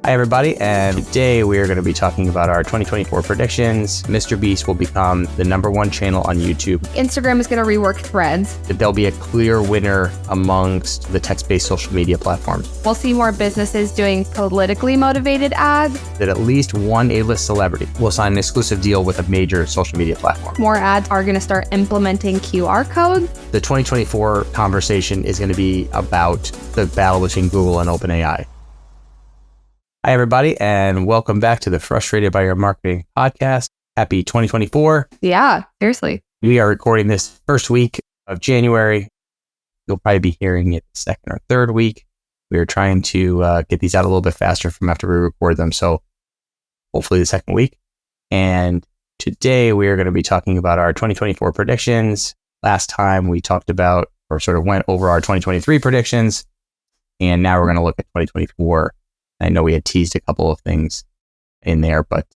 Hi, everybody, and today we are going to be talking about our 2024 predictions. Mr. Beast will become the #1 channel on YouTube. Instagram is going to rework Threads. There'll be a clear winner amongst the text-based social media platforms. We'll see more businesses doing politically motivated ads. That at least one A-list celebrity will sign an exclusive deal with a major social media platform. More ads are going to start implementing QR codes. The 2024 conversation is going to be about the battle between Google and OpenAI. Hi, everybody, and welcome back to the Frustrated by Your Marketing podcast. Happy 2024. Yeah, seriously. We are recording this first week of January. You'll probably be hearing it the second or third week. We are trying to get these out a little bit faster from after we record them, so hopefully the second week. And today we are going to be talking about our 2024 predictions. Last time we talked about or sort of went over our 2023 predictions, and now we're going to look at 2024. I know we had teased a couple of things in there, but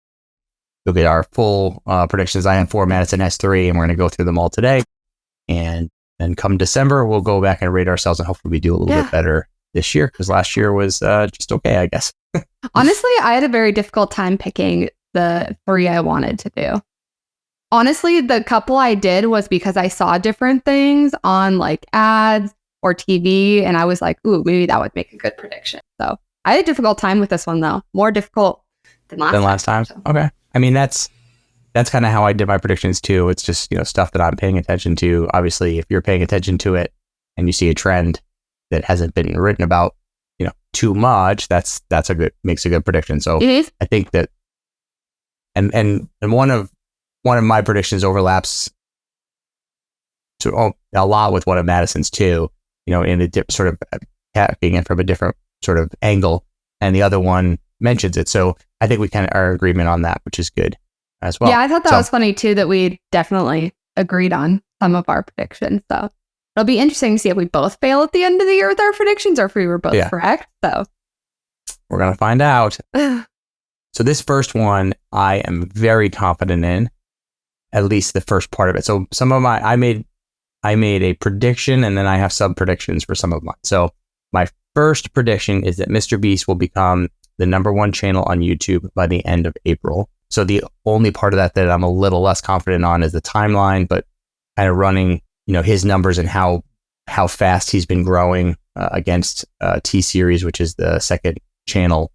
you'll get our full predictions. I have 4, Madison has 3, and we're going to go through them all today. And then come December, we'll go back and rate ourselves, and hopefully we do a little bit better this year, because last year was just okay, I guess. Honestly, I had a very difficult time picking the 3 I wanted to do. Honestly, the couple I did was because I saw different things on like ads or TV, and I was like, ooh, maybe that would make a good prediction. So I had a difficult time with this one, though. More difficult than last time. So. Okay. I mean, that's kind of how I did my predictions, too. It's just, stuff that I'm paying attention to. Obviously, if you're paying attention to it and you see a trend that hasn't been written about, too much, makes a good prediction. So I think that, and one of my predictions overlaps to a lot with one of Madison's too, in a sort of attacking it from a different sort of angle, and the other one mentions it. So I think we kind of are in agreement on that, which is good as well. Yeah, I thought that was funny too, that we definitely agreed on some of our predictions. So it'll be interesting to see if we both fail at the end of the year with our predictions or if we were both correct. So we're going to find out. So this first one, I am very confident in, at least the first part of it. So some of I made a prediction, and then I have sub predictions for some of mine. So my first prediction is that Mr. Beast will become the #1 channel on YouTube by the end of April. So the only part of that I'm a little less confident on is the timeline, but kind of running, his numbers and how fast he's been growing against T-Series, which is the second channel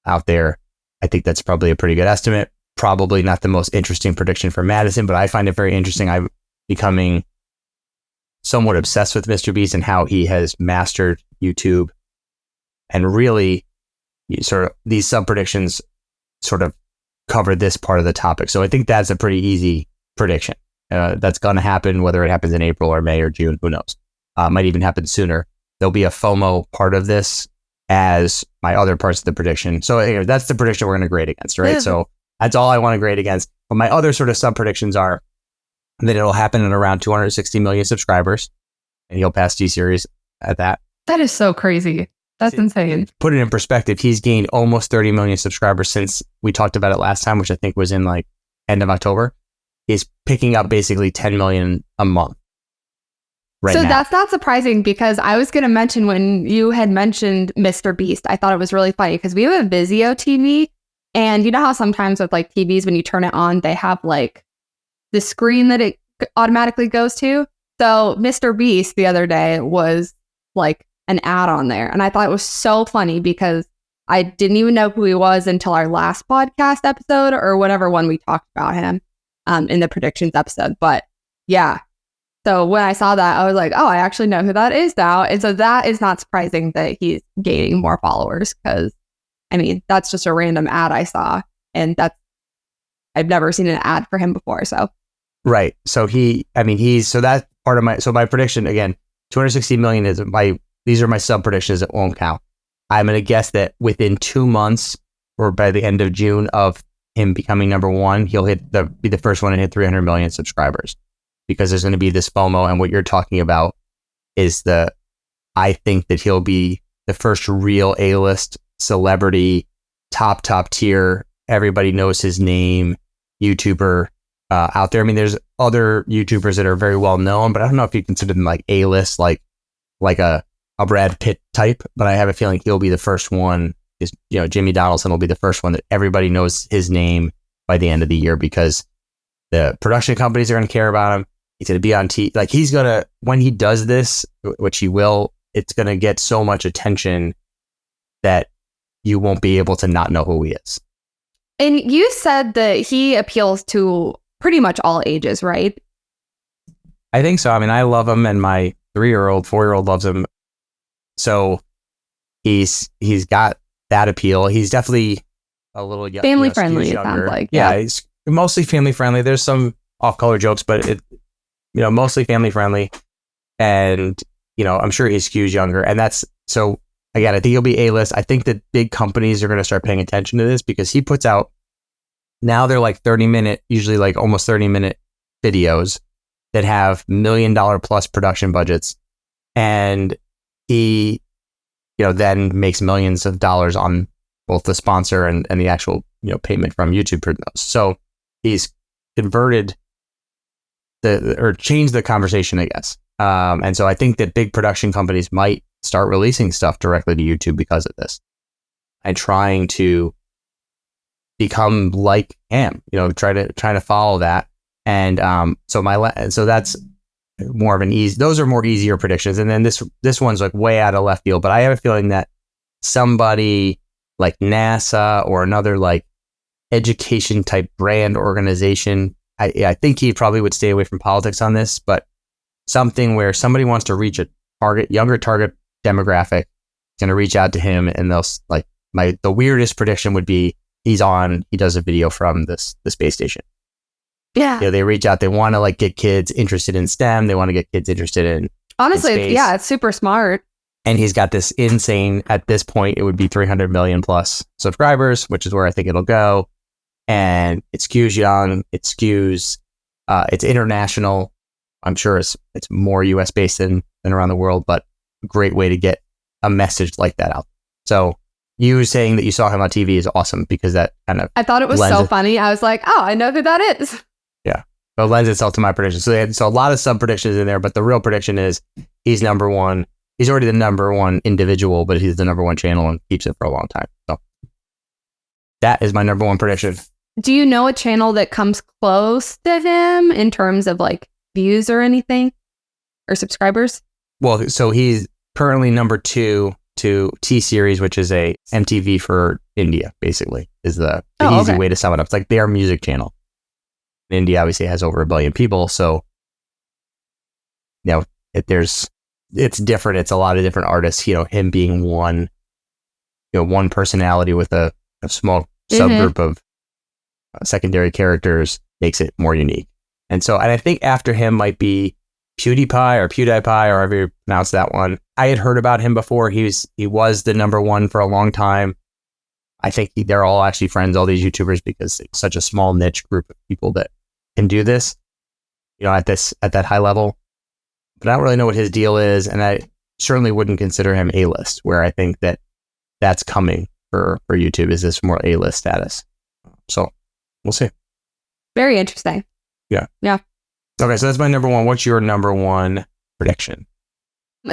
out there. I think that's probably a pretty good estimate. Probably not the most interesting prediction for Madison, but I find it very interesting. I'm becoming somewhat obsessed with Mr. Beast and how he has mastered YouTube, and really sort of these sub predictions sort of cover this part of the topic. So I think that's a pretty easy prediction. That's going to happen, whether it happens in April or May or June, who knows? Might even happen sooner. There'll be a FOMO part of this as my other parts of the prediction. So that's the prediction we're going to grade against, right? Yeah. So that's all I want to grade against. But my other sort of sub predictions are that it'll happen at around 260 million subscribers, and he'll pass T-Series at that. that is so crazy. That's insane. Put it in perspective, he's gained almost 30 million subscribers since we talked about it last time, which I think was in like end of October. He's picking up basically 10 million a month right now. So that's not surprising, because I was going to mention when you had mentioned Mr. Beast, I thought it was really funny because we have a Vizio TV, and you know how sometimes with like TVs, when you turn it on, they have like the screen that it automatically goes to. So Mr. Beast the other day was like an ad on there, and I thought it was so funny because I didn't even know who he was until our last podcast episode or whatever one we talked about him in the predictions episode. But yeah, so when I saw that, I was like, oh, I actually know who that is now. And so that is not surprising that he's gaining more followers, because I mean, that's just a random ad I saw, and I've never seen an ad for him before. So right. So that's part of my prediction again. 260 million is these are my sub predictions that won't count. I'm going to guess that within 2 months, or by the end of June, of him becoming #1, he'll be the first one to hit 300 million subscribers, because there's going to be this FOMO. And what you're talking about is I think that he'll be the first real A-list celebrity, top tier, everybody knows his name, YouTuber out there. I mean, there's other YouTubers that are very well known, but I don't know if you consider them like A-list, like a Brad Pitt type, but I have a feeling he'll be the first one is, Jimmy Donaldson will be the first one that everybody knows his name by the end of the year because the production companies are going to care about him. He's going to be on TV. Like he's going to, when he does this, which he will, it's going to get so much attention that you won't be able to not know who he is. And you said that he appeals to pretty much all ages, right? I think so. I mean, I love him, and my 3-year-old, 4-year-old loves him. So he's got that appeal. He's definitely a little family friendly. It sounds like. Yeah, he's mostly family friendly. There's some off-color jokes, but it, mostly family friendly. And I'm sure he skews younger, and that's so. Again, I think he'll be A-list. I think that big companies are going to start paying attention to this because he puts out, now they're like 30-minute, usually like almost 30-minute videos that have $1 million plus production budgets. And he, then makes millions of dollars on both the sponsor and the actual, payment from YouTube for those. So he's converted or changed the conversation, I guess. And so I think that big production companies might start releasing stuff directly to YouTube because of this and trying to become like him, trying to follow that. And so that's more of an easy, those are more easier predictions. And then this one's like way out of left field, but I have a feeling that somebody like NASA or another like education type brand organization, I think he probably would stay away from politics on this, but something where somebody wants to reach a younger target demographic, going to reach out to him, and they'll like the weirdest prediction would be he does a video from the space station. Yeah. They reach out, they want to like get kids interested in STEM, they want to get kids interested in honestly, in space. yeah, it's super smart. And he's got this insane, at this point it would be 300 million plus subscribers, which is where I think it'll go. And it skews young, it's international. I'm sure it's more US based than around the world, but a great way to get a message like that out. So you saying that you saw him on TV is awesome because that kind of, I thought it was so funny. I was like, oh, I know who that is. Yeah. So it lends itself to my prediction. So a lot of sub predictions in there, but the real prediction is he's number one. He's already the number one individual, but he's the number one channel and keeps it for a long time. So that is my number one prediction. Do you know a channel that comes close to him in terms of like views or anything or subscribers? Well, so he's currently number 2 to T-Series, which is a MTV for India, basically, is the easy way to sum it up. It's like their music channel. India obviously has over 1 billion people, so it's different. It's a lot of different artists. Him being one personality with a small subgroup of secondary characters makes it more unique. And I think after him might be PewDiePie or however you pronounce that one. I had heard about him before. He was the number one for a long time. I think they're all actually friends, all these YouTubers, because it's such a small niche group of people that can do this, at that high level. But I don't really know what his deal is, and I certainly wouldn't consider him A-list, where I think that's coming for YouTube, is this more A-list status. So we'll see. Very interesting. Yeah. Yeah. Okay, so that's my number one. What's your number one prediction?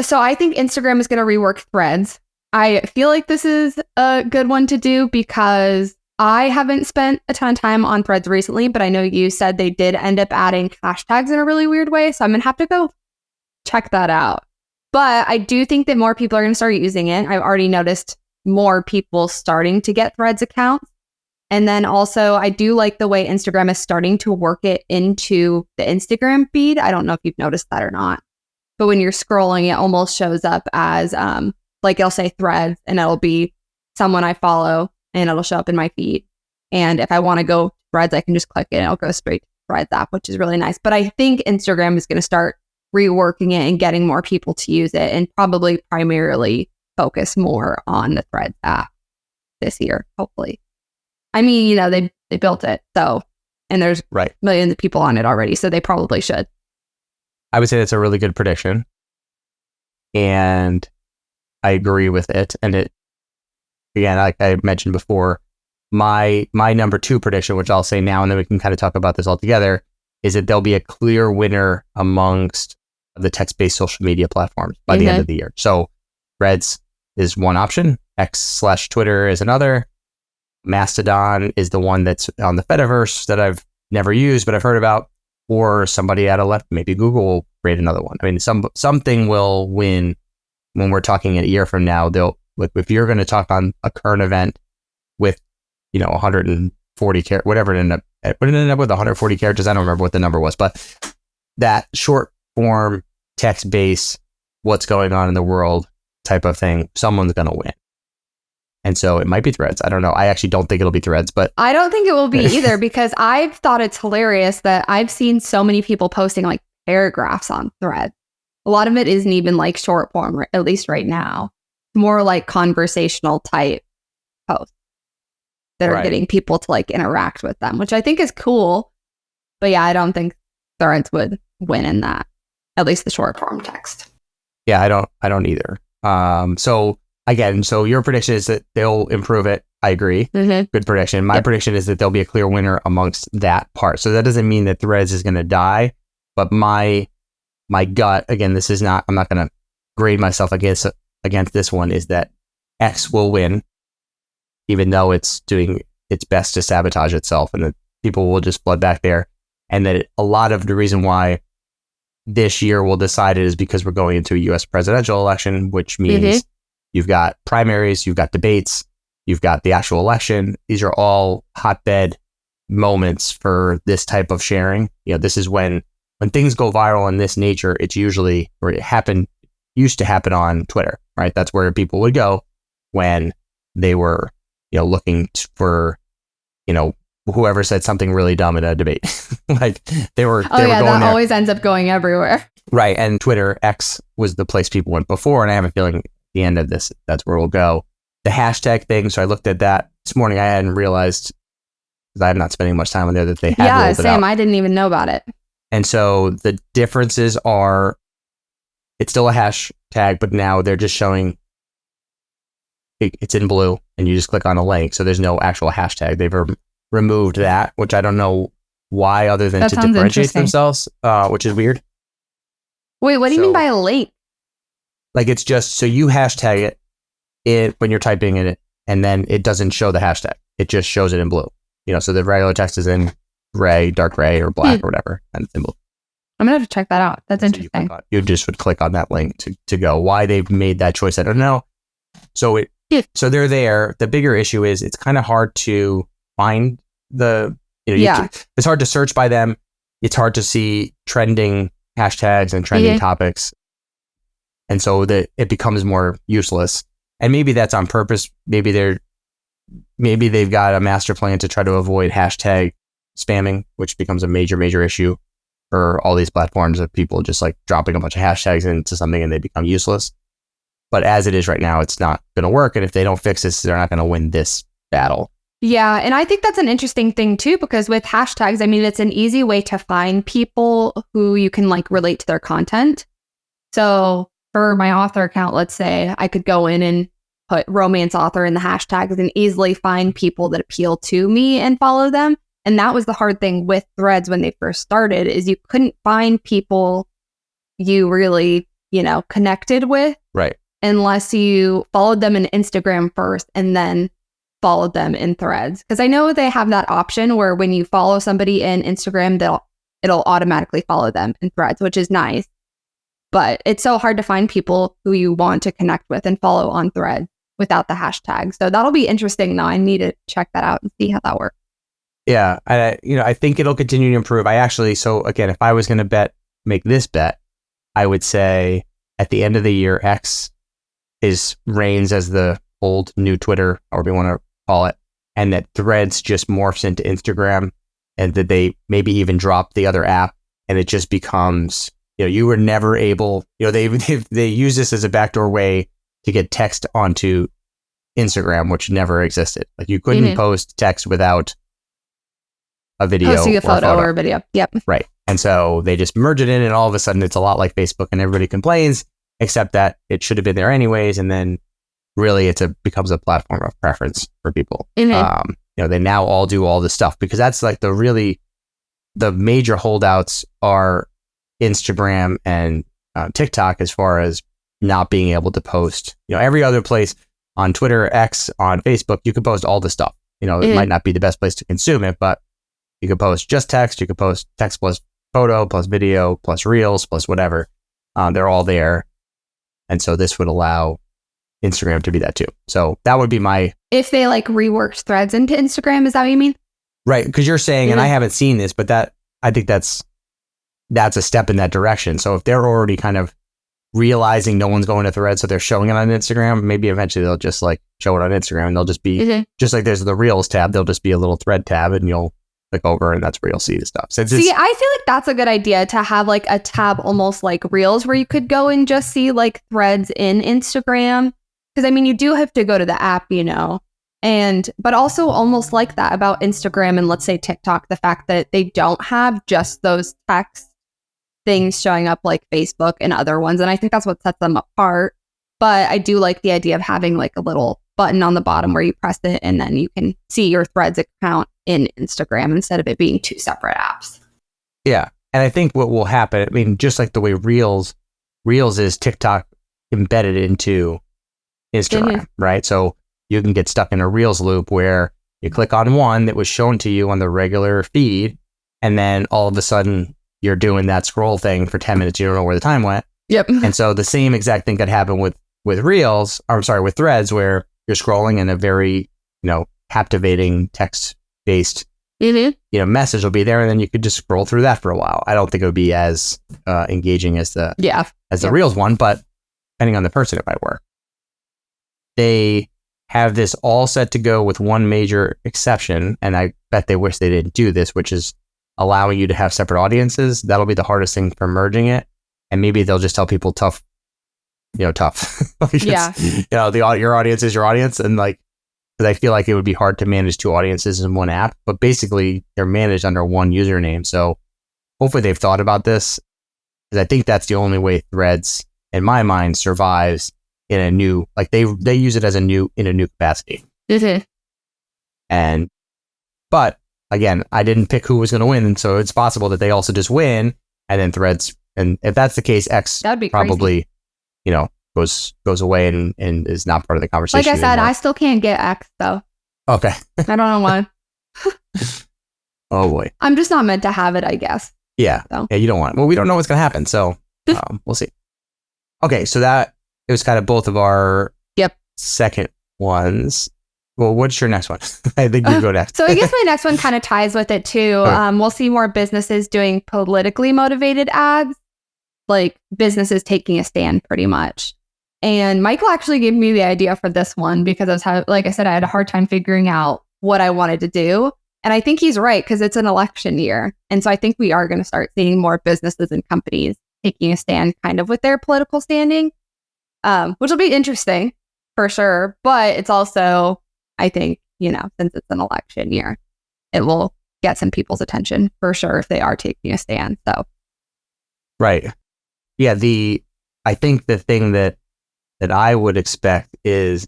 So I think Instagram is going to rework Threads. I feel like this is a good one to do because I haven't spent a ton of time on Threads recently, but I know you said they did end up adding hashtags in a really weird way, so I'm going to have to go check that out. But I do think that more people are going to start using it. I've already noticed more people starting to get Threads accounts. And then also, I do like the way Instagram is starting to work it into the Instagram feed. I don't know if you've noticed that or not. But when you're scrolling, it almost shows up as, like it'll say Threads, and it'll be someone I follow, and it'll show up in my feed. And if I want to go Threads, I can just click it, and it'll go straight to Threads app, which is really nice. But I think Instagram is going to start reworking it and getting more people to use it, and probably primarily focus more on the Threads app this year, hopefully. I mean, they built it, so, and there's millions of people on it already, so they probably should. I would say that's a really good prediction, and I agree with it. And it, again, like I mentioned before, my number 2 prediction, which I'll say now, and then we can kind of talk about this all together, is that there'll be a clear winner amongst the text-based social media platforms by the end of the year. So Threads is one option. X/Twitter is another. Mastodon is the one that's on the Fediverse that I've never used, but I've heard about. Or somebody at a left, maybe Google will create another one. I mean, something will win when we're talking a year from now. If you're going to talk on a current event with, 140 characters, whatever it ended up with 140 characters. I don't remember what the number was, but that short form text base, what's going on in the world type of thing, someone's going to win. And so it might be Threads. I don't know. I actually don't think it'll be Threads, but I don't think it will be either, because I've thought it's hilarious that I've seen so many people posting like paragraphs on Threads. A lot of it isn't even like short form, at least right now. More like conversational type posts that are getting people to like interact with them, which I think is cool. But yeah, I don't think Threads would win in that, at least the short form text. Yeah, I don't either. So again, your prediction is that they'll improve it. I agree. Mm-hmm. Good prediction. My prediction is that there'll be a clear winner amongst that part. So that doesn't mean that Threads is going to die, but my gut, again, I'm not going to grade myself against this one, is that X will win, even though it's doing its best to sabotage itself, and that people will just flood back there. And that a lot of the reason why this year we'll decide it is because we're going into a U.S. presidential election, which means you've got primaries, you've got debates, you've got the actual election. These are all hotbed moments for this type of sharing. This is when things go viral in this nature, it's usually, or used to happen on Twitter, right? That's where people would go when they were, looking for, whoever said something really dumb in a debate. Like they were going that there. Always ends up going everywhere. Right. And Twitter, X, was the place people went before. And I have a feeling at the end of this, that's where we'll go. The hashtag thing. So I looked at that this morning. I hadn't realized, because I'm not spending much time on there, that they had rolled it out. Same. I didn't even know about it. And so the differences are, it's still a hashtag, but now they're just showing it's in blue and you just click on a link. So there's no actual hashtag. They've removed that, which I don't know why, other than to differentiate themselves, which is weird. Wait, what do you mean by a link? Like it's just, so you hashtag it when you're typing in it, and then it doesn't show the hashtag. It just shows it in blue. So the regular text is in gray, dark gray, or black or whatever, and it's in blue. I'm gonna have to check that out. That's interesting. You just would click on that link to go. Why they've made that choice, I don't know. So they're there. The bigger issue is it's kind of hard to find it's hard to search by them. It's hard to see trending hashtags and trending topics. And so it becomes more useless. And maybe that's on purpose. Maybe they've got a master plan to try to avoid hashtag spamming, which becomes a major, major issue for all these platforms, of people just like dropping a bunch of hashtags into something and they become useless. But as it is right now, it's not going to work. And if they don't fix this, they're not going to win this battle. Yeah. And I think that's an interesting thing too, because with hashtags, I mean, it's an easy way to find people who you can like relate to their content. So for my author account, let's say I could go in and put romance author in the hashtags and easily find people that appeal to me and follow them. And that was the hard thing with Threads when they first started, is you couldn't find people you really, connected with. Right. Unless you followed them in Instagram first and then followed them in Threads. Because I know they have that option where when you follow somebody in Instagram, it'll automatically follow them in Threads, which is nice. But it's so hard to find people who you want to connect with and follow on Threads without the hashtag. So that'll be interesting now. I need to check that out and see how that works. Yeah, I think it'll continue to improve. So again, if I was going to make this bet, I would say at the end of the year, X reigns as the old new Twitter, however you want to call it, and that Threads just morphs into Instagram, and that they maybe even drop the other app, and it just becomes, you were never able, they use this as a backdoor way to get text onto Instagram, which never existed. Like you couldn't post text without a video, posting a photo or a video. Yep. Right. And so they just merge it in, and all of a sudden it's a lot like Facebook, and everybody complains, except that it should have been there anyways. And then really becomes a platform of preference for people. Mm-hmm. They now all do all this stuff, because that's like the major holdouts are Instagram and TikTok as far as not being able to post, every other place on Twitter, X, on Facebook, you can post all the stuff. It might not be the best place to consume it, but you could post just text. You could post text plus photo, plus video, plus reels, plus whatever. They're all there. And so this would allow Instagram to be that too. So that would be my... If they like reworked threads into Instagram, is that what you mean? Right. Because you're saying, and I haven't seen this, but I think that's a step in that direction. So if they're already kind of realizing no one's going to threads, so they're showing it on Instagram, maybe eventually they'll just like show it on Instagram, and they'll just be just like there's the Reels tab, there'll just be a little thread tab, and you'll click over, and that's where you'll see the stuff. So see, I feel like that's a good idea to have like a tab almost like Reels where you could go and just see like threads in Instagram. Because I mean, you do have to go to the app, but also almost like that about Instagram and let's say TikTok, the fact that they don't have just those text things showing up like Facebook and other ones. And I think that's what sets them apart. But I do like the idea of having like a little button on the bottom where you press it and then you can see your threads account in Instagram instead of it being two separate apps. Yeah. And I think what will happen, I mean, just like the way Reels is TikTok embedded into Instagram, right? So you can get stuck in a Reels loop where you click on one that was shown to you on the regular feed, and then all of a sudden you're doing that scroll thing for 10 minutes. You don't know where the time went. Yep. And so the same exact thing could happen with Reels, or I'm sorry, with threads, where you're scrolling and a very, captivating text-based, message will be there, and then you could just scroll through that for a while. I don't think it would be as engaging as the Reels one, but depending on the person, it might work. They have this all set to go with one major exception, and I bet they wish they didn't do this, which is allowing you to have separate audiences. That'll be the hardest thing for merging it. And maybe they'll just tell people tough. Yeah. Your audience is your audience. And like, because I feel like it would be hard to manage two audiences in one app, but basically they're managed under one username. So hopefully they've thought about this, because I think that's the only way Threads, in my mind, survives in a new, like they use it in a new capacity. But again, I didn't pick who was going to win, and so it's possible that they also just win, and then Threads, and if that's the case, X probably, goes away and is not part of the conversation. Like I said, anymore. I still can't get X though. Okay. I don't know why. Oh boy. I'm just not meant to have it, I guess. Yeah. So. Yeah, you don't want it. Well, we don't know what's going to happen, so we'll see. Okay, so that it was kind of both of our second ones. Well, what's your next one? I think you go next. So I guess my next one kind of ties with it too. Okay. We'll see more businesses doing politically motivated ads, like businesses taking a stand pretty much. And Michael actually gave me the idea for this one because like I said, I had a hard time figuring out what I wanted to do. And I think he's right, because it's an election year. And so I think we are going to start seeing more businesses and companies taking a stand kind of with their political standing, which will be interesting for sure. But it's also, I think, since it's an election year, it will get some people's attention for sure if they are taking a stand. So, right. Yeah. I think the thing that I would expect is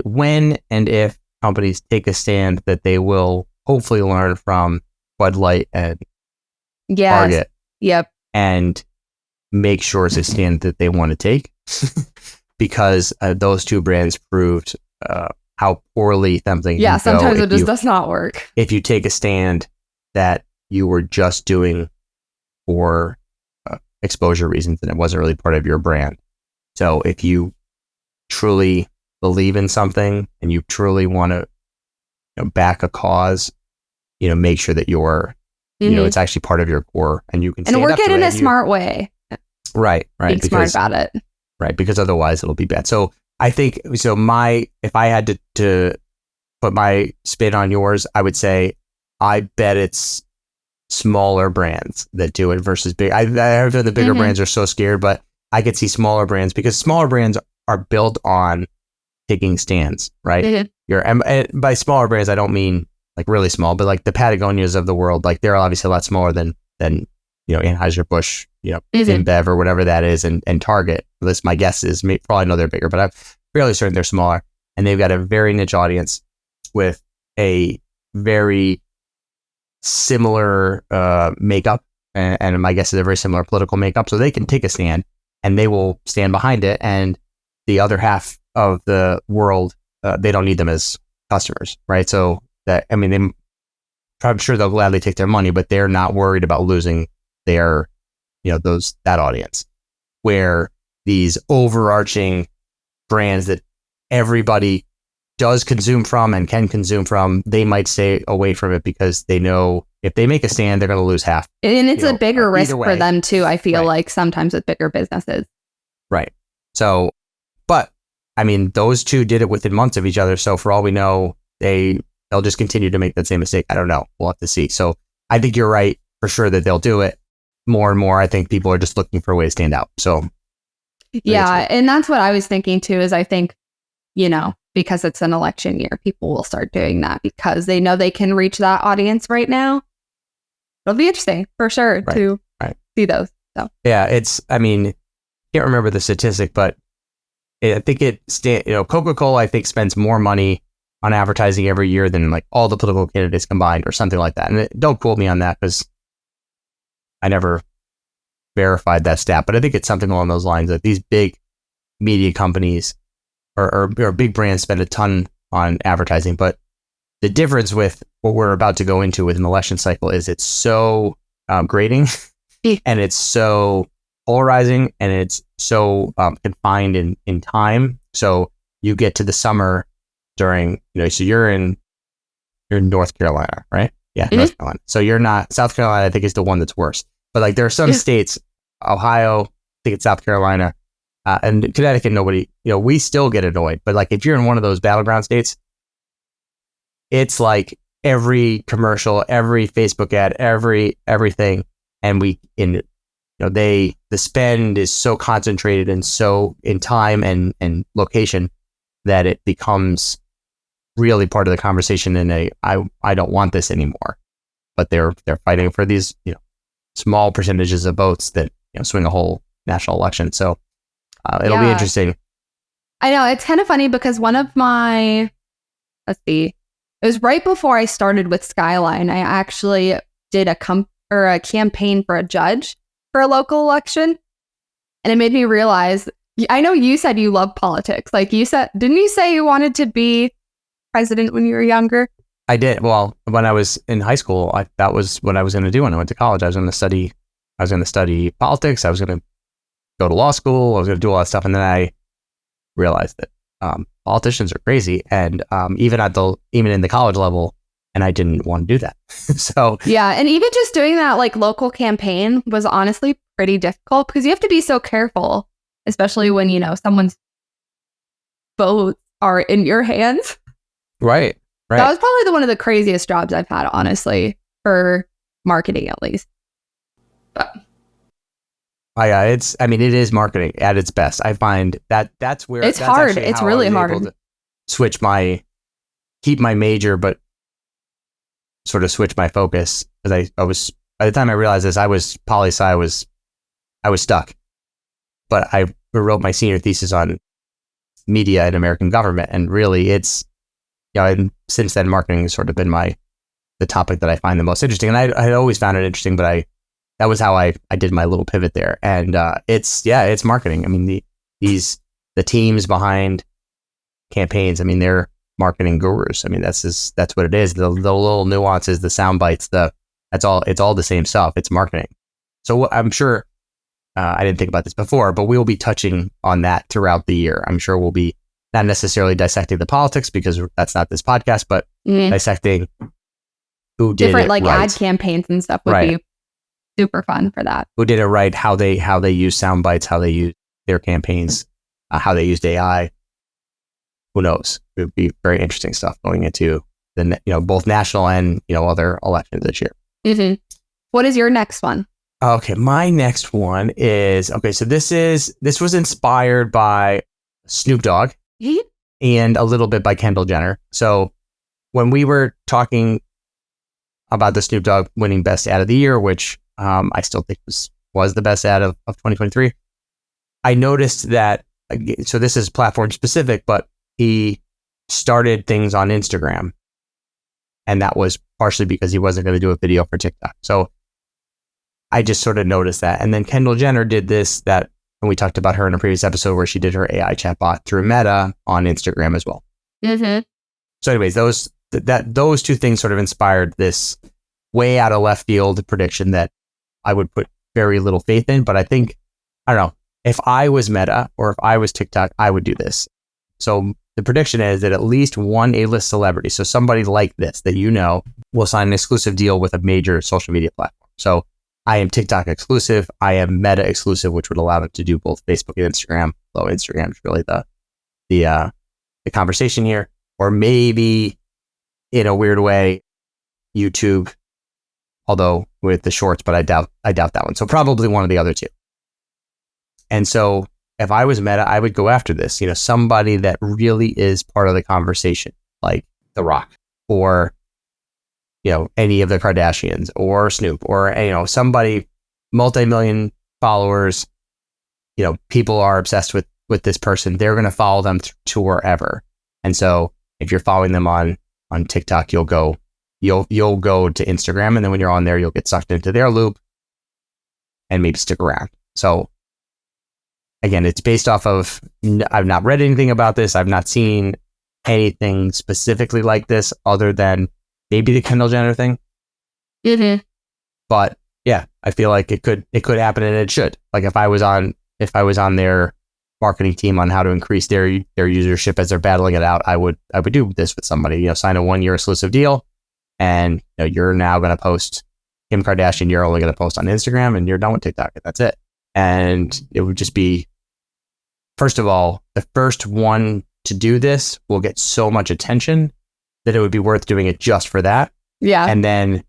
when and if companies take a stand, that they will hopefully learn from Bud Light and Target. Yep. And make sure it's a stand that they want to take, because those two brands proved how poorly something can sometimes go it just does not work. If you take a stand that you were just doing for exposure reasons and it wasn't really part of your brand. So if you truly believe in something and you truly want to back a cause, make sure that you're it's actually part of your core, and you can and work it in a smart way. Right. Being smart about it. Right, because otherwise it'll be bad. So I think if I had to put my spin on yours, I would say I bet it's smaller brands that do it versus big. I heard the bigger brands are so scared, but I could see smaller brands, because smaller brands are built on taking stands, right? And by smaller brands, I don't mean like really small, but like the Patagonias of the world, like they're obviously a lot smaller than Anheuser-Busch, InBev or whatever that is, and Target. At least my guess is, probably know they're bigger, but I'm fairly certain they're smaller, and they've got a very niche audience with a very similar makeup, and my guess is a very similar political makeup, so they can take a stand. and they will stand behind it. And the other half of the world, they don't need them as customers, right? So I'm sure they'll gladly take their money, but they're not worried about losing their, that audience. Where these overarching brands that everybody does consume from and can consume from, they might stay away from it because they know if they make a stand, they're going to lose half. And it's a bigger risk for them too, I feel like sometimes with bigger businesses. Right. So, but I mean, those two did it within months of each other. So for all we know, they'll just continue to make that same mistake. I don't know. We'll have to see. So I think you're right for sure that they'll do it more and more. I think people are just looking for a way to stand out. So yeah. And that's what I was thinking too, is I think, because it's an election year, people will start doing that because they know they can reach that audience right now. It'll be interesting for sure to see those. So yeah, can't remember the statistic, but I think Coca-Cola, I think, spends more money on advertising every year than like all the political candidates combined or something like that. And don't quote me on that because I never verified that stat, but I think it's something along those lines that these big media companies or big brands spend a ton on advertising. But the difference with what we're about to go into with an election cycle is it's so grating and it's so polarizing and it's so confined in time. So you get to the summer during, so you're in North Carolina, right? Yeah, mm-hmm. North Carolina. So you're not, South Carolina, I think is the one that's worse. But like there are some states, Ohio, I think it's South Carolina, and Connecticut, nobody, we still get annoyed. But like if you're in one of those battleground states, it's like every commercial, every Facebook ad, everything. And the spend is so concentrated and so in time and location that it becomes really part of the conversation in I don't want this anymore. But they're fighting for these, small percentages of votes that swing a whole national election. So it'll be interesting. I know it's kind of funny because one of my, it was right before I started with Skyline. I actually did a campaign for a judge for a local election, and it made me realize. I know you said you love politics. Like didn't you say you wanted to be president when you were younger? I did. Well, when I was in high school, that was what I was going to do when I went to college. I was going to study politics. I was going to go to law school. I was going to do all that stuff. And then I realized that politicians are crazy. And even in the college level, and I didn't want to do that. So yeah. And even just doing that like local campaign was honestly pretty difficult because you have to be so careful, especially when, someone's votes are in your hands. Right. That was probably one of the craziest jobs I've had, honestly, for marketing at least. But it is marketing at its best. I find that's where it's hard. It's really hard. Keep my major, but sort of switch my focus because I was by the time I realized this, I was poli-sci. I was stuck, but I wrote my senior thesis on media and American government, and really it's. And since then, marketing has sort of been the topic that I find the most interesting. And I had always found it interesting, but that was how I did my little pivot there. And it's marketing. I mean, the teams behind campaigns, I mean, they're marketing gurus. I mean, that's what it is. The little nuances, the sound bites, it's all the same stuff. It's marketing. So I'm sure, I didn't think about this before, but we'll be touching on that throughout the year. I'm sure we'll be not necessarily dissecting the politics because that's not this podcast, but dissecting who did different it right. Ad campaigns and stuff would be super fun for that. Who did it right? How they use sound bites, how they use their campaigns, how they used AI. Who knows? It would be very interesting stuff going into the both national and other elections this year. Mm-hmm. What is your next one? Okay, my next one is So this was inspired by Snoop Dogg. And a little bit by Kendall Jenner. So when we were talking about the Snoop Dogg winning best ad of the year, which I still think was the best ad of 2023, I noticed that, so this is platform specific, but he started things on Instagram. And that was partially because he wasn't going to do a video for TikTok. So I just sort of noticed that. And then Kendall Jenner did that And we talked about her in a previous episode where she did her AI chatbot through Meta on Instagram as well. Mm-hmm. So anyways, those two things sort of inspired this way out of left field prediction that I would put very little faith in. But I think, I don't know, if I was Meta or if I was TikTok, I would do this. So the prediction is that at least one A-list celebrity, so somebody like this that you know, will sign an exclusive deal with a major social media platform. So I am TikTok exclusive. I am Meta exclusive, which would allow them to do both Facebook and Instagram. Although Instagram is really the conversation here. Or maybe in a weird way, YouTube, although with the shorts, but I doubt that one. So probably one of the other two. And so if I was Meta, I would go after this, somebody that really is part of the conversation, like The Rock or, any of the Kardashians or Snoop or, somebody multi-million followers, people are obsessed with this person. They're going to follow them to wherever. And so if you're following them on TikTok, you'll go to Instagram. And then when you're on there, you'll get sucked into their loop and maybe stick around. So again, it's based off of, I've not read anything about this. I've not seen anything specifically like this other than maybe the Kendall Jenner thing. Mm-hmm. But yeah, I feel like it could happen and it should. Like if I was on their marketing team on how to increase their usership as they're battling it out, I would do this with somebody, sign a 1-year exclusive deal. And you're now going to post Kim Kardashian. You're only going to post on Instagram and you're done with TikTok. And that's it. And it would just be, first of all, the first one to do this will get so much attention that it would be worth doing it just for that. Yeah. And then,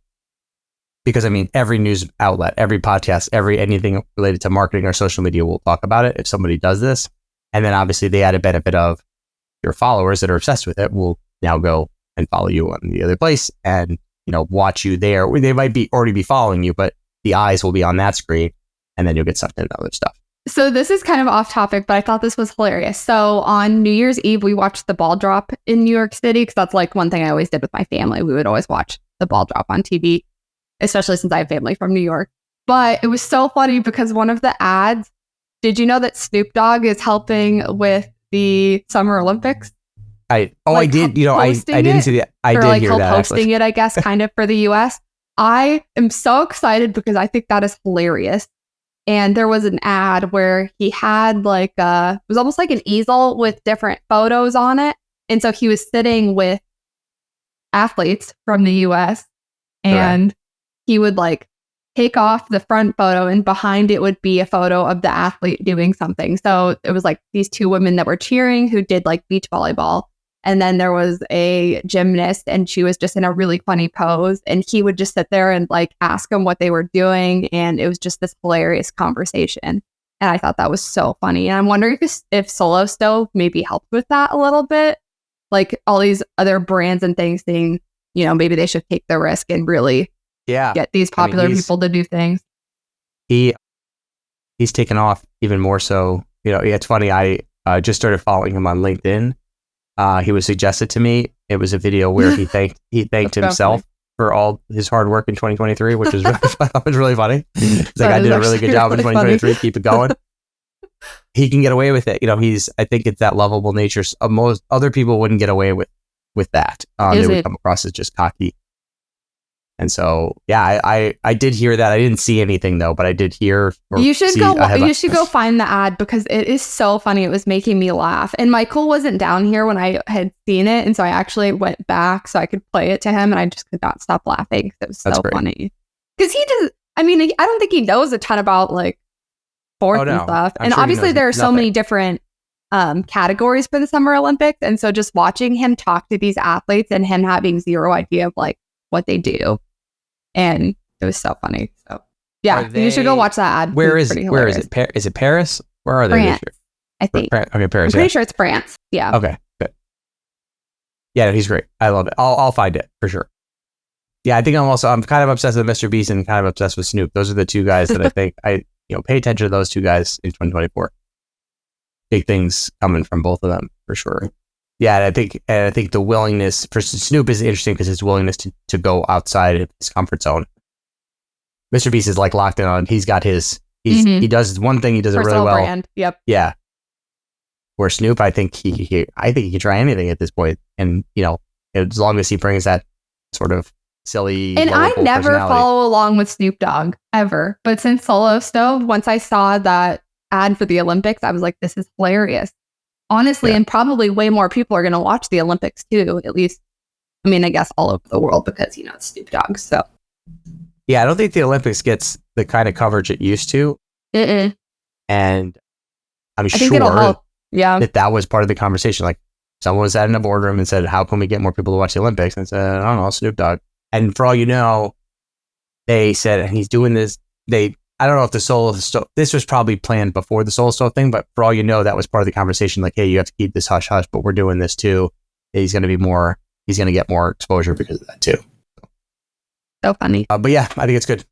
because every news outlet, every podcast, anything related to marketing or social media will talk about it if somebody does this. And then obviously the added benefit of your followers that are obsessed with it will now go and follow you on the other place and, watch you there. They might already be following you, but the eyes will be on that screen and then you'll get sucked into other stuff. So this is kind of off topic, but I thought this was hilarious. So on New Year's Eve, we watched the ball drop in New York City because that's like one thing I always did with my family. We would always watch the ball drop on TV, especially since I have family from New York. But it was so funny because one of the ads, did you know that Snoop Dogg is helping with the Summer Olympics? I did. I didn't see that. I did hear that. Hosting it, I guess, kind of for the US. I am so excited because I think that is hilarious. And there was an ad where he had it was almost like an easel with different photos on it. And so he was sitting with athletes from the US and he would take off the front photo and behind it would be a photo of the athlete doing something. So it was these two women that were cheering who did beach volleyball. And then there was a gymnast and she was just in a really funny pose. And he would just sit there and ask them what they were doing. And it was just this hilarious conversation. And I thought that was so funny. And I'm wondering if Solo Stove maybe helped with that a little bit. All these other brands and things saying, maybe they should take the risk and really get these popular people to do things. He's taken off even more so. It's funny. I just started following him on LinkedIn. He was suggested to me. It was a video where he thanked himself for all his hard work in 2023, which was really funny. It's I did a really good job in 2023. Keep it going. He can get away with it. I think it's that lovable nature. Most other people wouldn't get away with that. They would come across as just cocky. And so, yeah, I did hear that. I didn't see anything though, but I did hear. You should go find the ad because it is so funny. It was making me laugh. And Michael wasn't down here when I had seen it, and so I actually went back so I could play it to him, and I just could not stop laughing. It was so funny. Because he does. I don't think he knows a ton about sports and stuff. And obviously, there are so many different categories for the Summer Olympics, and so just watching him talk to these athletes and him having zero idea of what they do. And it was so funny. So yeah, you should go watch that ad. Where is it? Is it Paris? Where are they this year? I think. Okay, Paris. I'm pretty sure it's France. Yeah. Okay, good. Yeah, he's great. I love it. I'll find it for sure. Yeah, I think I'm kind of obsessed with Mr. Beast and kind of obsessed with Snoop. Those are the two guys that I think pay attention to those two guys in 2024. Big things coming from both of them for sure. Yeah, and I think the willingness for Snoop is interesting because his willingness to go outside of his comfort zone. Mr. Beast is locked in on. He's got his He does one thing, he does it really Personal well. brand. Yep. Yeah. Where Snoop, I think he can try anything at this point, and as long as he brings that sort of silly. And I never personality. follow along with Snoop Dogg ever, but since Solo Stove, once I saw that ad for the Olympics, I was like, this is hilarious. Honestly, and probably way more people are going to watch the Olympics too. At least, I mean, I guess all over the world because it's Snoop Dogg. So. Yeah, I don't think the Olympics gets the kind of coverage it used to. Mm-mm. And I'm I think it'll help. Yeah. That was part of the conversation. Like someone was sat in a boardroom and said, how can we get more people to watch the Olympics? And I said, I don't know, Snoop Dogg. And for all you know, they said, and he's doing this. I don't know if the Solo Stove, this was probably planned before the Solo Stove thing, but for all you know, that was part of the conversation. Like, hey, you have to keep this hush hush, but we're doing this too. He's going to get more exposure because of that too. So funny. But yeah, I think it's good.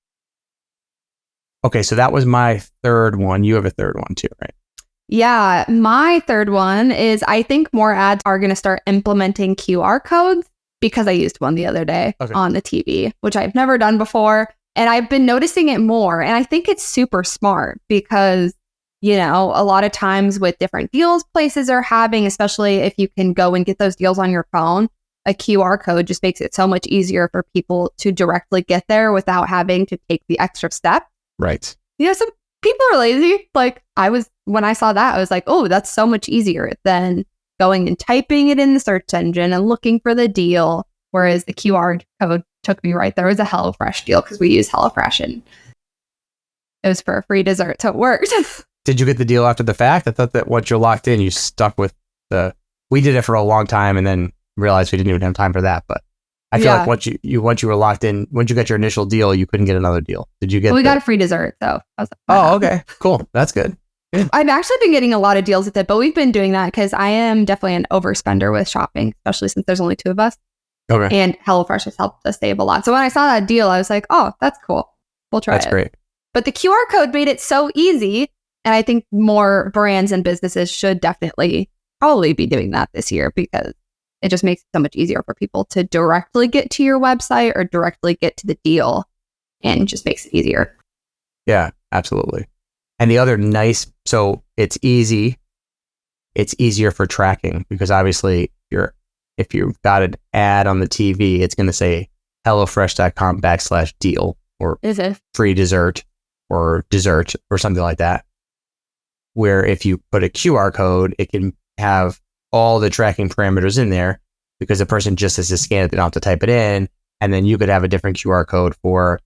Okay, so that was my third one. You have a third one too, right? Yeah, my third one is I think more ads are going to start implementing QR codes because I used one the other day on the TV, which I've never done before. And I've been noticing it more. And I think it's super smart because, a lot of times with different deals places are having, especially if you can go and get those deals on your phone, a QR code just makes it so much easier for people to directly get there without having to take the extra step. Right. Some people are lazy. Like when I saw that, I was like, oh, that's so much easier than going and typing it in the search engine and looking for the deal. Whereas the QR code took me right there. It was a HelloFresh deal because we use HelloFresh and it was for a free dessert. So it worked. Did you get the deal after the fact? I thought that once you're locked in, you stuck with we did it for a long time and then realized we didn't even have time for that. But I feel like once you were locked in, once you got your initial deal, you couldn't get another deal. Did you get? We got a free dessert, so I was like, oh, okay, cool, that's good. I've actually been getting a lot of deals with it, but we've been doing that because I am definitely an overspender with shopping, especially since there's only two of us. Okay. And HelloFresh has helped us save a lot. So when I saw that deal, I was like, oh, that's cool. We'll try it. That's great. But the QR code made it so easy. And I think more brands and businesses should probably be doing that this year because it just makes it so much easier for people to directly get to your website or directly get to the deal and just makes it easier. Yeah, absolutely. And the other so it's easy. It's easier for tracking because obviously if you've got an ad on the TV, it's going to say HelloFresh.com/deal or free dessert or something like that. Where if you put a QR code, it can have all the tracking parameters in there because the person just has to scan it. They don't have to type it in. And then you could have a different QR code for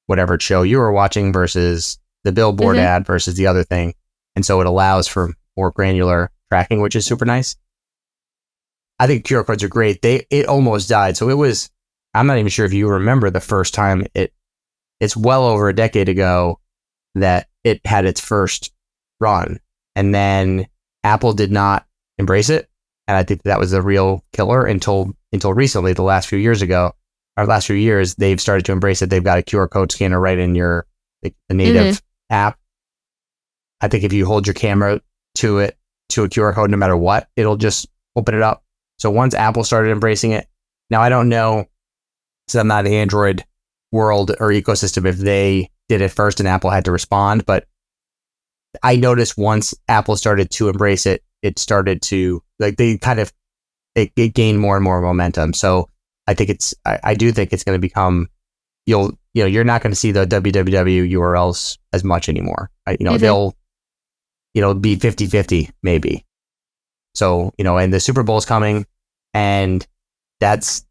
whatever show you were watching versus the billboard ad versus the other thing. And so it allows for more granular tracking, which is super nice. I think QR codes are great. It almost died. So I'm not even sure if you remember the first time it's well over a decade ago that it had its first run. And then Apple did not embrace it. And I think that was the real killer until recently, the last few years, they've started to embrace it. They've got a QR code scanner right in the native app. I think if you hold your camera to a QR code, no matter what, it'll just open it up. So once Apple started embracing it, now I don't know, since I'm not in the Android world or ecosystem, if they did it first and Apple had to respond, but I noticed once Apple started to embrace it, it started to it gained more and more momentum. So I think I do think it's going to become, you're not going to see the www URLs as much anymore. They'll, be 50-50 maybe. So, and the Super Bowl's coming and that's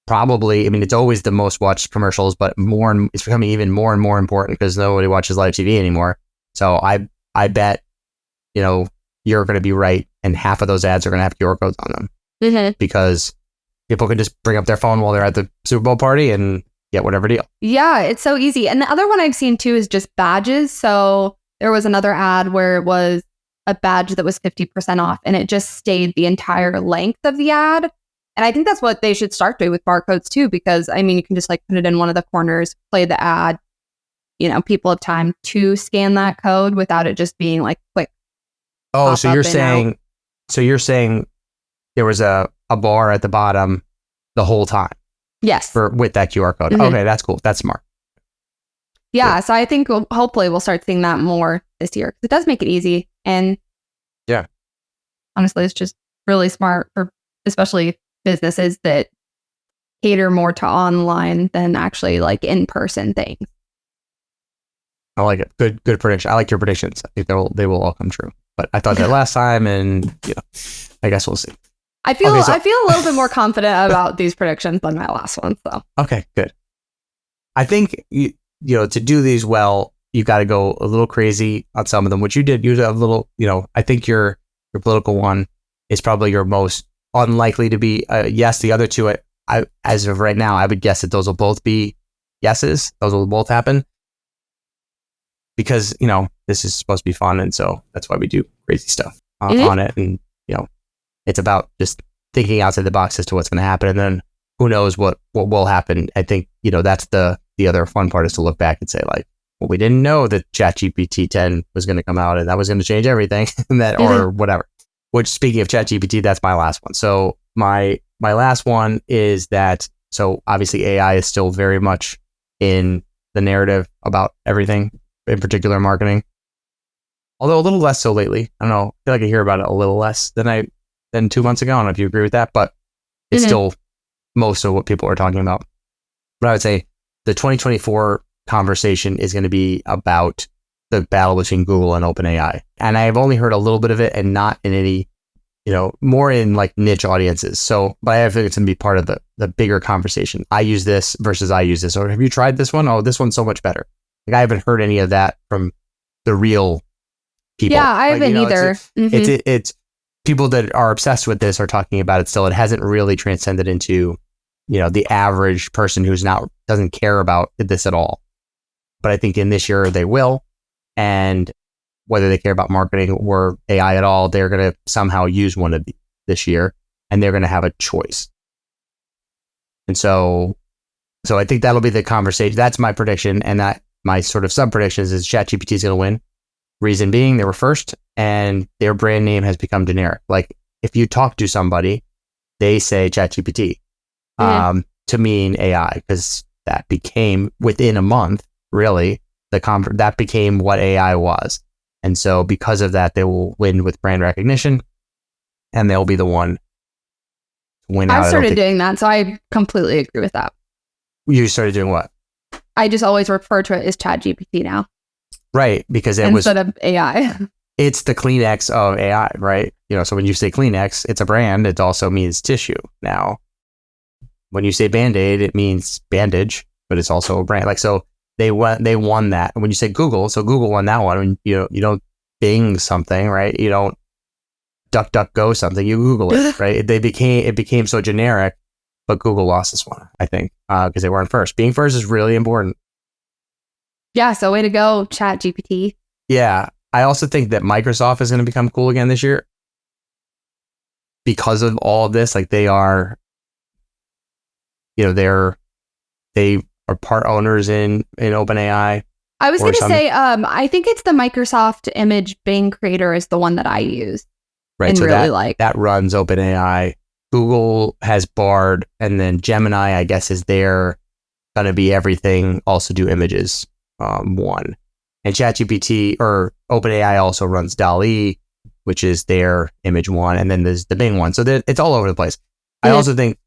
probably, it's always the most watched commercials, but it's becoming even more and more important because nobody watches live TV anymore. So I bet, you're going to be right. And half of those ads are going to have QR codes on them because people can just bring up their phone while they're at the Super Bowl party and get whatever deal. Yeah, it's so easy. And the other one I've seen too is just badges. So there was another ad where it was a badge that was 50% off and it just stayed the entire length of the ad. And I think that's what they should start doing with barcodes too, because you can just put it in one of the corners, play the ad. People have time to scan that code without it just being quick. Oh, so you're saying there was a bar at the bottom the whole time? Yes. With that QR code. Okay, that's cool. That's smart. Yeah. So I think hopefully we'll start seeing that more this year because it does make it easy. And yeah, honestly, it's just really smart for especially businesses that cater more to online than actually like in-person things. I like it. Good prediction. I like your predictions. I think they will all come true. But I thought that last time, and I guess we'll see. I feel a little bit more confident about these predictions than my last one. So okay, good. I think to do these well, you got to go a little crazy on some of them, which you did. You did a little. I think your political one is probably your most unlikely to be a yes. The other two, I as of right now, I would guess that those will both be yeses. Those will both happen. Because, this is supposed to be fun. And so that's why we do crazy stuff on it. And, it's about just thinking outside the box as to what's going to happen. And then who knows what will happen. I think, that's the other fun part is to look back and say like, well, we didn't know that ChatGPT 10 was going to come out and that was going to change everything and that or whatever. Which speaking of ChatGPT, that's my last one. So my last one is that, so obviously AI is still very much in the narrative about everything. In particular marketing, although a little less so lately. I don't know. I feel like I hear about it a little less than 2 months ago. I don't know if you agree with that, but it's still most of what people are talking about. But I would say the 2024 conversation is going to be about the battle between Google and OpenAI. And I have only heard a little bit of it and not in any, more in like niche audiences. So, but I think it's going to be part of the bigger conversation. I use this versus I use this. Or have you tried this one? Oh, this one's so much better. Like I haven't heard any of that from the real people. Yeah, I haven't either. It's people that are obsessed with this are talking about it still. It hasn't really transcended into, the average person who's doesn't care about this at all. But I think in this year they will. And whether they care about marketing or AI at all, they're going to somehow use one of this year and they're going to have a choice. And so I think that'll be the conversation. That's my prediction. And that, my sort of sub predictions is ChatGPT is going to win. Reason being, they were first and their brand name has become generic. Like if you talk to somebody, they say ChatGPT to mean AI because that became within a month, really, that became what AI was. And so because of that, they will win with brand recognition and they'll be the one to win out. I've started doing that. So I completely agree with that. You started doing what? I just always refer to it as ChatGPT now. Right, because instead of AI. It's the Kleenex of AI, right? So when you say Kleenex, it's a brand. It also means tissue. Now, when you say Band-Aid, it means bandage, but it's also a brand. Like so, they won that. And when you say Google, so Google won that one. You don't Bing something, right? You don't DuckDuckGo something. You Google it, right? It became so generic. But Google lost this one, I think, because they weren't first. Being first is really important. Yeah, so way to go, ChatGPT. Yeah, I also think that Microsoft is going to become cool again this year because of all of this. Like they are, they are part owners in OpenAI. I was going to say, I think it's the Microsoft Image Bing Creator is the one that I use. Right, and so really that runs OpenAI. Google has Bard, and then Gemini, I guess, is there going to be everything, also do images, one. And ChatGPT or OpenAI also runs DALL-E, which is their image one, and then there's the Bing one. So it's all over the place. I also think,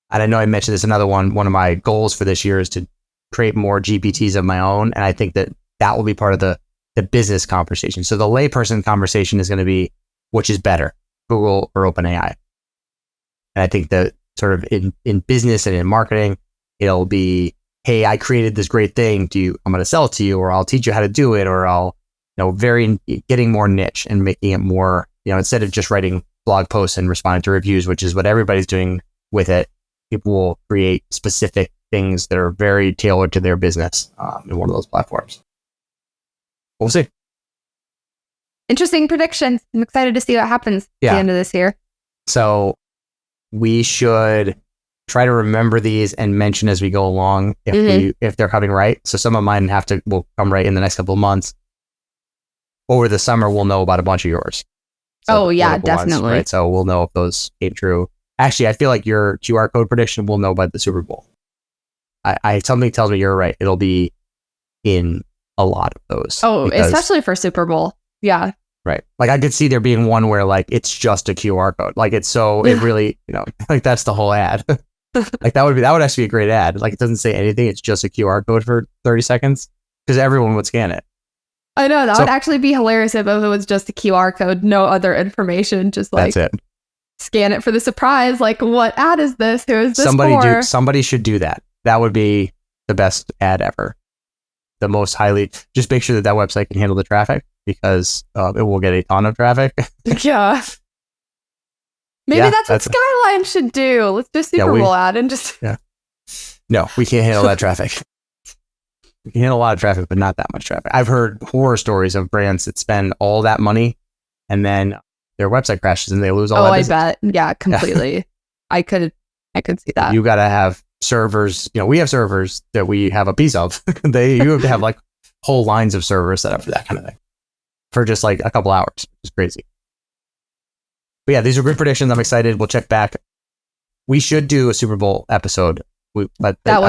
and I know I mentioned this, another one of my goals for this year is to create more GPTs of my own, and I think that will be part of the business conversation. So the layperson conversation is going to be, which is better, Google or OpenAI? And I think that sort of in business and in marketing, it'll be, hey, I created this great thing. I'm going to sell it to you, or I'll teach you how to do it, or I'll, getting more niche and making it more, instead of just writing blog posts and responding to reviews, which is what everybody's doing with it, people will create specific things that are very tailored to their business in one of those platforms. We'll see. Interesting prediction. I'm excited to see what happens at the end of this year. So we should try to remember these and mention as we go along if they're coming right. So some of mine will come right in the next couple of months. Over the summer, we'll know about a bunch of yours. So definitely. Right? So we'll know if those came true. Actually, I feel like your QR code prediction we'll know by the Super Bowl. Something tells me you're right. It'll be in a lot of those. Oh, especially for Super Bowl. Yeah. Right. Like I could see there being one where like it's just a QR code. Like it's so it really, like that's the whole ad. Like that would actually be a great ad. Like it doesn't say anything. It's just a QR code for 30 seconds because everyone would scan it. I know that would actually be hilarious if it was just a QR code, no other information, just like that's it. Scan it for the surprise. Like, what ad is this? Who is this for? Somebody should do that. That would be the best ad ever. The most highly. Just make sure that website can handle the traffic because it will get a ton of traffic. Yeah. Maybe that's what Skyline should do. Let's do Super Bowl ad and just. Yeah. No, we can't handle that traffic. We can handle a lot of traffic, but not that much traffic. I've heard horror stories of brands that spend all that money and then their website crashes and they lose all that business. I bet. Yeah, completely. Yeah. I could see that. You got to have servers. We have servers that we have a piece of. You have to have like whole lines of servers set up for that kind of thing for just like a couple hours. It's crazy. But yeah, these are great predictions. I'm excited. We'll check back. We should do a Super Bowl episode. I'm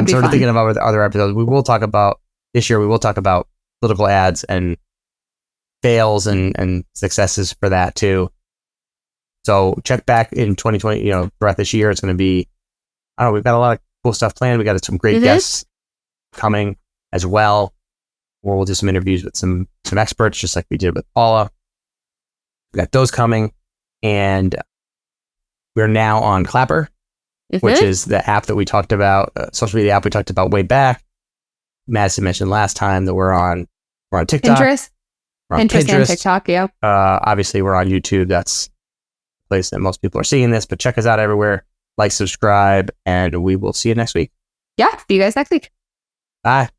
sort of thinking about other episodes. We will talk about this year. We will talk about political ads and fails and successes for that too. So check back in 2020, throughout this year. It's going to be, we've got a lot of cool stuff planned. We got some great guests coming as well, where we'll do some interviews with some experts, just like we did with Paula. We got those coming. And we're now on Clapper, which is the app that we talked about, social media app we talked about way back. Madison mentioned last time that we're on TikTok. Pinterest. We're on Pinterest and TikTok, yeah. Obviously, we're on YouTube. That's place that most people are seeing this, but check us out everywhere. Like, subscribe, and we will see you next week. Yeah, see you guys next week. Bye.